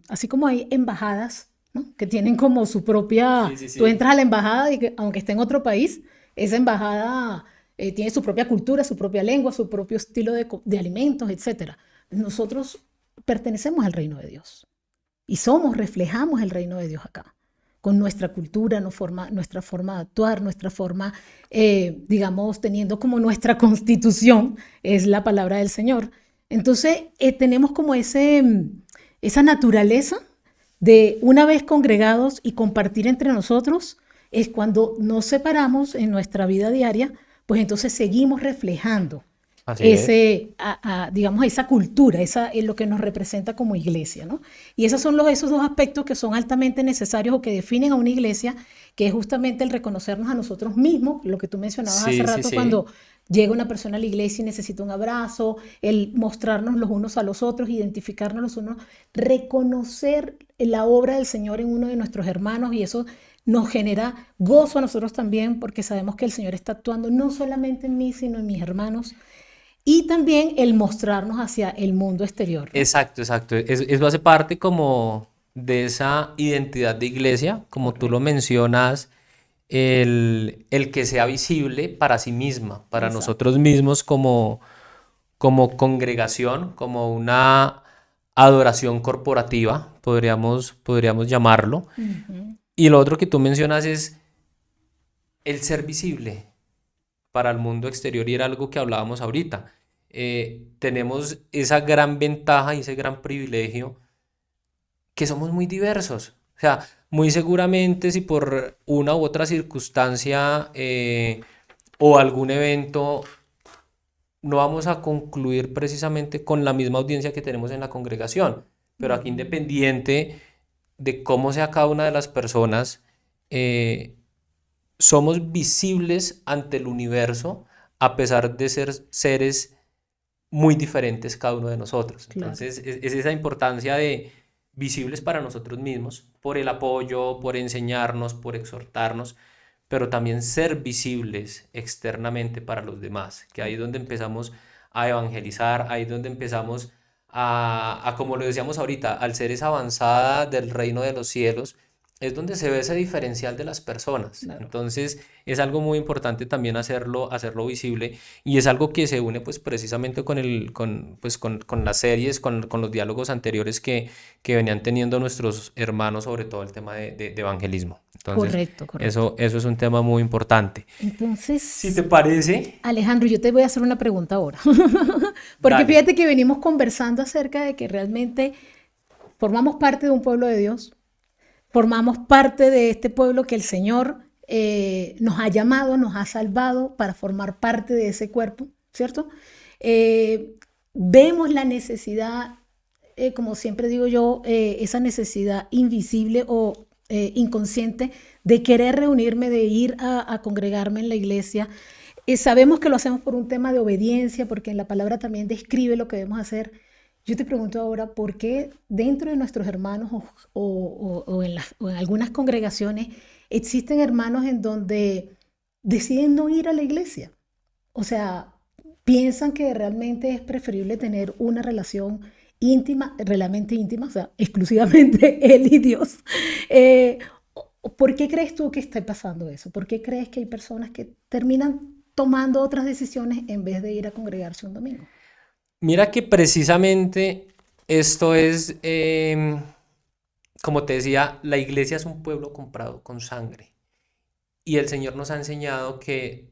así como hay embajadas, ¿no? Que tienen como su propia, Sí, sí, tú sí. entras a la embajada y que, aunque esté en otro país, esa embajada tiene su propia cultura, su propia lengua, su propio estilo de alimentos, etcétera. Nosotros pertenecemos al reino de Dios y reflejamos el reino de Dios acá. con nuestra cultura, nuestra forma de actuar, nuestra forma, digamos, teniendo como nuestra constitución, es la palabra del Señor. Entonces, tenemos como esa naturaleza de una vez congregados y compartir entre nosotros, es cuando nos separamos en nuestra vida diaria, pues entonces seguimos reflejando Así es. digamos, esa cultura, es lo que nos representa como iglesia, ¿no? Y esos dos aspectos que son altamente necesarios o que definen a una iglesia, que es justamente el reconocernos a nosotros mismos, lo que tú mencionabas hace Sí, sí, rato sí. cuando llega una persona a la iglesia y necesita un abrazo, el mostrarnos los unos a los otros, identificarnos los unos, reconocer la obra del Señor en uno de nuestros hermanos y eso nos genera gozo a nosotros también porque sabemos que el Señor está actuando no solamente en mí, sino en mis hermanos y también el mostrarnos hacia el mundo exterior, ¿no? Exacto, exacto. Eso hace parte como de esa identidad de iglesia, como tú lo Correcto. mencionas, el que sea visible para sí misma, para Exacto. nosotros mismos como congregación, como una adoración corporativa, podríamos llamarlo. Ujú. Y lo otro que tú mencionas es el ser visible para el mundo exterior y era algo que hablábamos ahorita. Tenemos esa gran ventaja y ese gran privilegio que somos muy diversos. O sea, muy seguramente si por una u otra circunstancia o algún evento no vamos a concluir precisamente con la misma audiencia que tenemos en la congregación, pero aquí Ujú. independiente de cómo sea cada una de las personas, eh, somos visibles ante el universo a pesar de ser seres muy diferentes cada uno de nosotros. Claro. Entonces, es esa importancia de visibles para nosotros mismos, por el apoyo, por enseñarnos, por exhortarnos, pero también ser visibles externamente para los demás, que ahí es donde empezamos a evangelizar, ahí es donde empezamos como lo decíamos ahorita, al ser esa avanzada del reino de los cielos, es donde se ve ese diferencial de las personas. Claro. Entonces, es algo muy importante también hacerlo visible y es algo que se une pues precisamente con las series, con los diálogos anteriores que venían teniendo nuestros hermanos sobre todo el tema de evangelismo. Entonces, Correcto, correcto. eso es un tema muy importante. Si te Entonces, parece, Alejandro, yo te voy a hacer una pregunta ahora. Porque dale. fíjate que venimos conversando acerca de que realmente formamos parte de un pueblo de Dios, formamos parte de este pueblo que el Señor nos ha llamado, nos ha salvado para formar parte de ese cuerpo, ¿cierto? Eh, Vemos la necesidad, como siempre digo yo, esa necesidad invisible o inconsciente de querer reunirme, de ir a congregarme en la iglesia. Sabemos que lo hacemos por un tema de obediencia, porque en la palabra también describe lo que debemos hacer. Yo te pregunto ahora, ¿por qué dentro de nuestros hermanos o en algunas congregaciones existen hermanos en donde deciden no ir a la iglesia? O sea, piensan que realmente es preferible tener una relación íntima, realmente íntima, o sea, exclusivamente él y Dios. Eh, ¿Por qué crees tú que está pasando eso? ¿Por qué crees que hay personas que terminan tomando otras decisiones en vez de ir a congregarse un domingo? Mira que precisamente esto es, como te decía, la iglesia es un pueblo comprado con sangre. Y el Señor nos ha enseñado que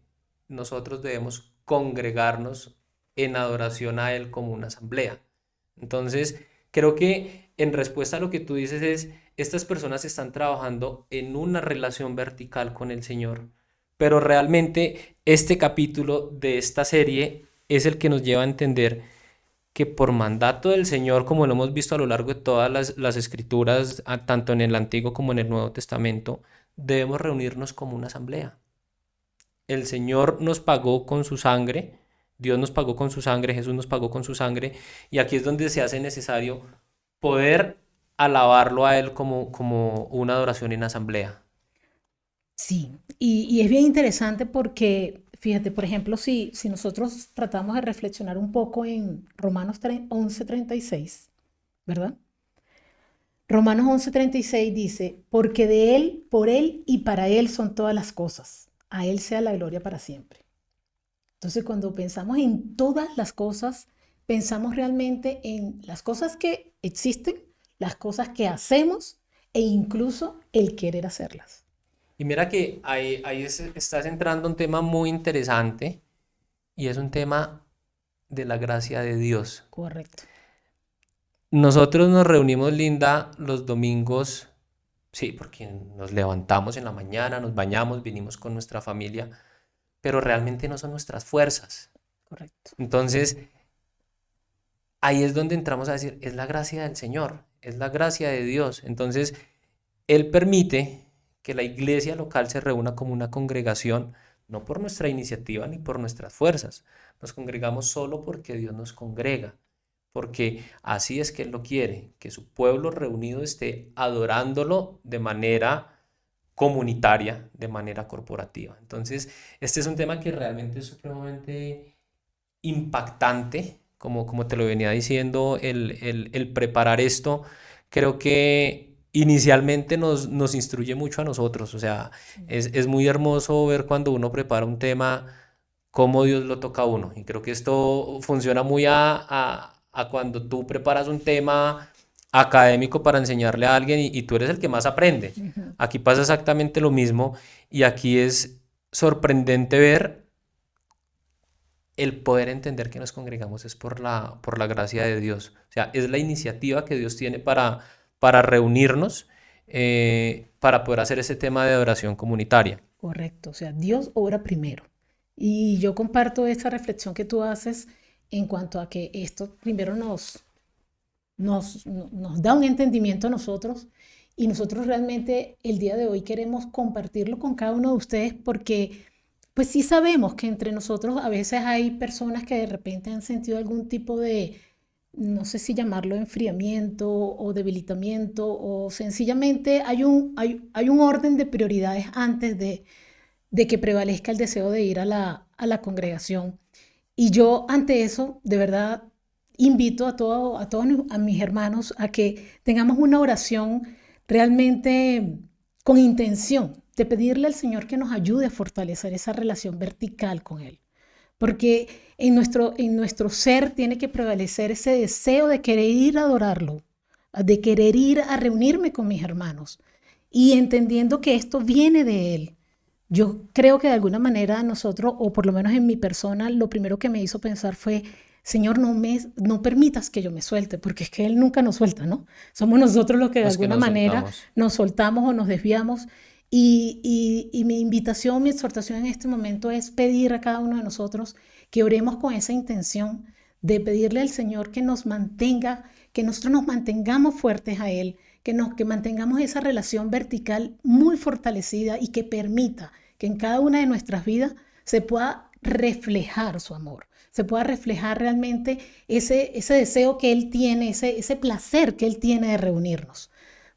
nosotros debemos congregarnos en adoración a Él como una asamblea. Entonces, creo que en respuesta a lo que tú dices es, estas personas están trabajando en una relación vertical con el Señor, pero realmente este capítulo de esta serie es el que nos lleva a entender que por mandato del Señor, como lo hemos visto a lo largo de todas las escrituras, tanto en el Antiguo como en el Nuevo Testamento, debemos reunirnos como una asamblea. El Señor nos pagó con su sangre, Dios nos pagó con su sangre, Jesús nos pagó con su sangre, y aquí es donde se hace necesario poder alabarlo a Él como una adoración en asamblea. Sí, y es bien interesante porque, fíjate, por ejemplo, si nosotros tratamos de reflexionar un poco en Romanos 11:36, ¿verdad? Romanos 11:36 dice, porque de Él, por Él y para Él son todas las cosas. A Él sea la gloria para siempre. Entonces, cuando pensamos en todas las cosas, pensamos realmente en las cosas que existen, las cosas que hacemos e incluso el querer hacerlas. Y mira que estás entrando a un tema muy interesante y es un tema de la gracia de Dios. Correcto. Nosotros nos reunimos, Linda, los domingos, sí, porque nos levantamos en la mañana, nos bañamos, vinimos con nuestra familia, pero realmente no son nuestras fuerzas. Correcto. Entonces, ahí es donde entramos a decir, es la gracia del Señor, es la gracia de Dios. Entonces, Él permite que la iglesia local se reúna como una congregación, no por nuestra iniciativa ni por nuestras fuerzas. Nos congregamos solo porque Dios nos congrega, porque así es que Él lo quiere, que su pueblo reunido esté adorándolo de manera comunitaria, de manera corporativa. Entonces, este es un tema que realmente es supremamente impactante, como te lo venía diciendo, el preparar esto, creo que inicialmente nos instruye mucho a nosotros, o sea, es muy hermoso ver cuando uno prepara un tema, cómo Dios lo toca a uno, y creo que esto funciona muy a cuando tú preparas un tema académico para enseñarle a alguien y tú eres el que más aprende. Ujú. Aquí pasa exactamente lo mismo y aquí es sorprendente ver el poder entender que nos congregamos es por la gracia de Dios. O sea, es la iniciativa que Dios tiene para reunirnos, para poder hacer ese tema de adoración comunitaria. Correcto, o sea, Dios obra primero. Y yo comparto esa reflexión que tú haces en cuanto a que esto primero nos da un entendimiento a nosotros y nosotros realmente el día de hoy queremos compartirlo con cada uno de ustedes porque pues sí sabemos que entre nosotros a veces hay personas que de repente han sentido algún tipo de, no sé si llamarlo enfriamiento o debilitamiento o sencillamente hay un orden de prioridades antes de que prevalezca el deseo de ir a la congregación. Y yo ante eso, de verdad, invito a todos a mis hermanos a que tengamos una oración realmente con intención de pedirle al Señor que nos ayude a fortalecer esa relación vertical con Él. Porque en nuestro ser tiene que prevalecer ese deseo de querer ir a adorarlo, de querer ir a reunirme con mis hermanos y entendiendo que esto viene de Él. Yo creo que de alguna manera nosotros, o por lo menos en mi persona, lo primero que me hizo pensar fue, Señor, no permitas que yo me suelte, porque es que Él nunca nos suelta, ¿no? Somos nosotros los que de Los que alguna nos manera soltamos. nos soltamos o nos desviamos. Y mi invitación, mi exhortación en este momento es pedir a cada uno de nosotros que oremos con esa intención de pedirle al Señor que nos mantenga, que nosotros nos mantengamos fuertes a Él, que mantengamos esa relación vertical muy fortalecida y que permita que en cada una de nuestras vidas se pueda reflejar su amor, se pueda reflejar realmente ese deseo que Él tiene, ese placer que Él tiene de reunirnos.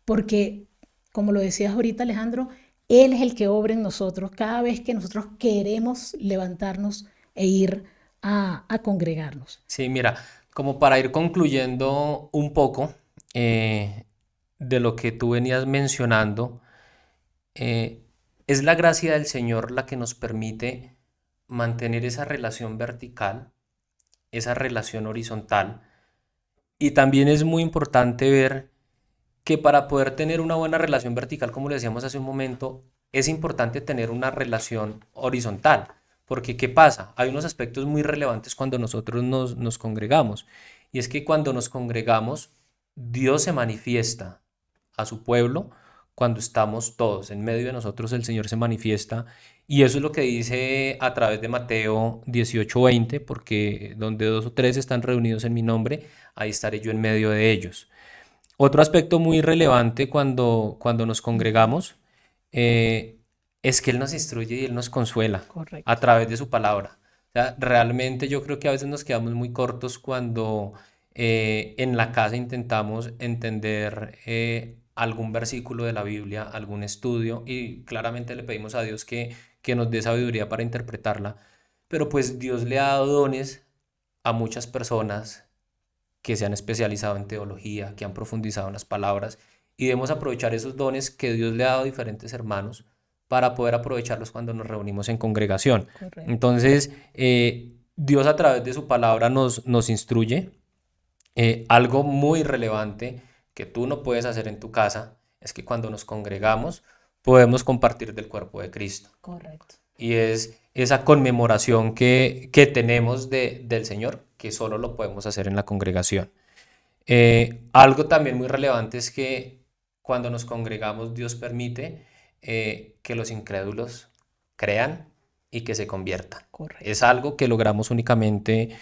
Porque, como lo decías ahorita, Alejandro, Él es el que obra en nosotros cada vez que nosotros queremos levantarnos e ir a congregarnos. Sí, mira, como para ir concluyendo un poco de lo que tú venías mencionando, eh, es la gracia del Señor la que nos permite mantener esa relación vertical, esa relación horizontal. Y también es muy importante ver que para poder tener una buena relación vertical, como le decíamos hace un momento, es importante tener una relación horizontal. Porque, ¿qué pasa? Hay unos aspectos muy relevantes cuando nosotros nos congregamos. Y es que cuando nos congregamos, Dios se manifiesta a su pueblo cuando estamos todos. En medio de nosotros el Señor se manifiesta. Y eso es lo que dice a través de Mateo 18:20, porque donde dos o tres están reunidos en mi nombre, ahí estaré yo en medio de ellos. Otro aspecto muy relevante cuando nos congregamos eh, es que Él nos instruye y Él nos consuela a Correcto. través de su palabra. O sea, realmente yo creo que a veces nos quedamos muy cortos cuando en la casa intentamos entender algún versículo de la Biblia, algún estudio, y claramente le pedimos a Dios que nos dé sabiduría para interpretarla. Pero pues Dios le ha dado dones a muchas personas que se han especializado en teología, que han profundizado en las palabras, y debemos aprovechar esos dones que Dios le ha dado a diferentes hermanos para poder aprovecharlos cuando nos reunimos en congregación. Correcto. Entonces, Dios a través de su palabra nos instruye algo muy relevante que tú no puedes hacer en tu casa. es que cuando nos congregamos podemos compartir del cuerpo de Cristo. Correcto. Y es esa conmemoración que tenemos del Señor, que solo lo podemos hacer en la congregación. Algo también muy relevante es que cuando nos congregamos, Dios permite que los incrédulos crean y que se conviertan. Correcto. Es algo que logramos únicamente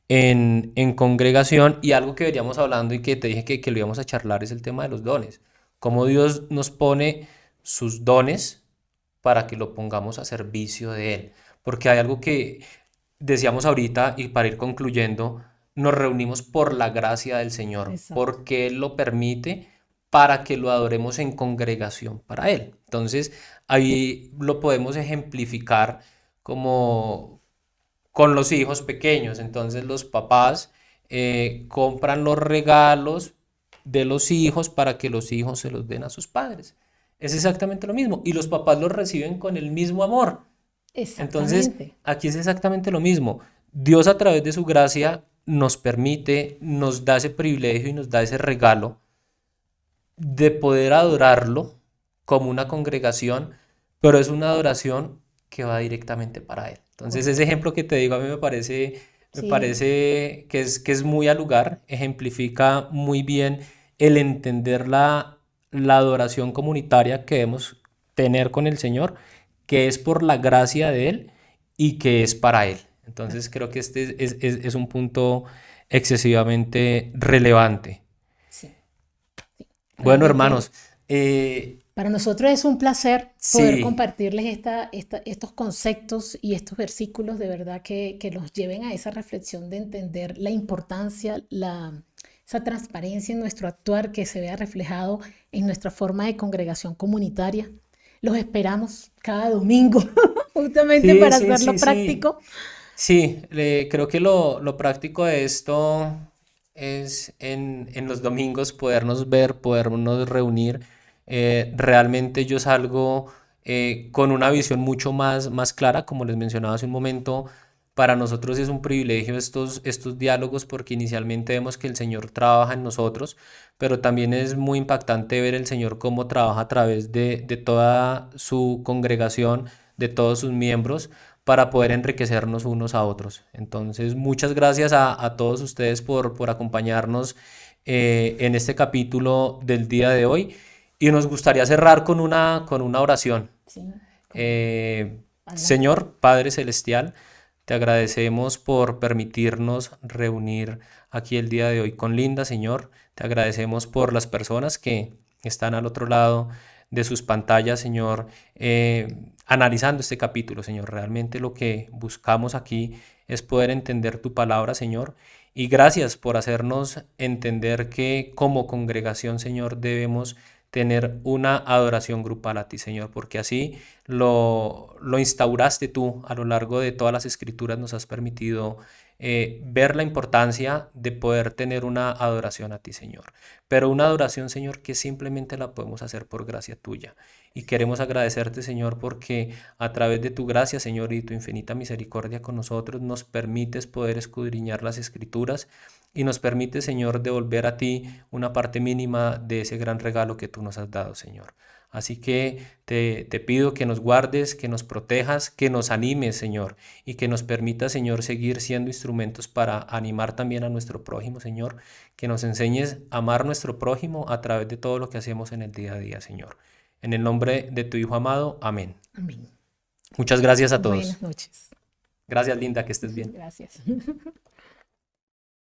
en congregación, y algo que veníamos hablando y que te dije que lo íbamos a charlar es el tema de los dones. Cómo Dios nos pone sus dones para que lo pongamos a servicio de Él. Porque hay algo que decíamos ahorita, y para ir concluyendo, nos reunimos por la gracia del Señor, Exacto. porque Él lo permite para que lo adoremos en congregación para Él. Entonces, ahí lo podemos ejemplificar como con los hijos pequeños. Entonces, los papás compran los regalos de los hijos para que los hijos se los den a sus padres. Es exactamente lo mismo. Y los papás los reciben con el mismo amor. Entonces, Exactamente. aquí es exactamente lo mismo. Dios, a través de su gracia, nos permite, nos da ese privilegio y nos da ese regalo de poder adorarlo como una congregación, pero es una adoración que va directamente para Él. Entonces, ese Correcto. ejemplo que te digo a mí me Sí, parece que es muy al lugar, ejemplifica muy bien el entender la adoración comunitaria que debemos tener con el Señor, que es por la gracia de Él y que es para Él. Entonces, creo que este es un punto excesivamente relevante. sí, sí. Bueno, Realmente hermanos, para nosotros es un placer poder sí, compartirles estos conceptos y estos versículos de verdad que los lleven a esa reflexión de entender la importancia, esa transparencia en nuestro actuar que se vea reflejado en nuestra forma de congregación comunitaria. Los esperamos cada domingo, justamente sí, para sí, sí, hacerlo sí. práctico. Sí, creo que lo práctico de esto es en los domingos podernos ver, podernos reunir. Realmente yo salgo con una visión mucho más clara, como les mencionaba hace un momento. Para nosotros es un privilegio estos diálogos, porque inicialmente vemos que el Señor trabaja en nosotros, pero también es muy impactante ver el Señor cómo trabaja a través de toda su congregación, de todos sus miembros, para poder enriquecernos unos a otros. Entonces, muchas gracias a todos ustedes por acompañarnos en este capítulo del día de hoy, y nos gustaría cerrar con una oración. Sí, correcto. Adelante. Señor Padre Celestial, te agradecemos por permitirnos reunir aquí el día de hoy con Linda, Señor. Te agradecemos por las personas que están al otro lado de sus pantallas, Señor, analizando este capítulo, Señor. Realmente lo que buscamos aquí es poder entender tu palabra, Señor. Y gracias por hacernos entender que como congregación, Señor, debemos tener una adoración grupal a ti, Señor, porque así lo instauraste tú a lo largo de todas las escrituras. Nos has permitido ver la importancia de poder tener una adoración a ti, Señor. Pero una adoración, Señor, que simplemente la podemos hacer por gracia tuya. Y queremos agradecerte, Señor, porque a través de tu gracia, Señor, y tu infinita misericordia con nosotros, nos permites poder escudriñar las escrituras, y nos permite, Señor, devolver a ti una parte mínima de ese gran regalo que tú nos has dado, Señor. Así que te pido que nos guardes, que nos protejas, que nos animes, Señor, y que nos permita, Señor, seguir siendo instrumentos para animar también a nuestro prójimo, Señor, que nos enseñes a amar a nuestro prójimo a través de todo lo que hacemos en el día a día, Señor. En el nombre de tu Hijo amado, amén. Amén. Muchas gracias a todos. Buenas noches. Gracias, Linda, que estés bien. Gracias.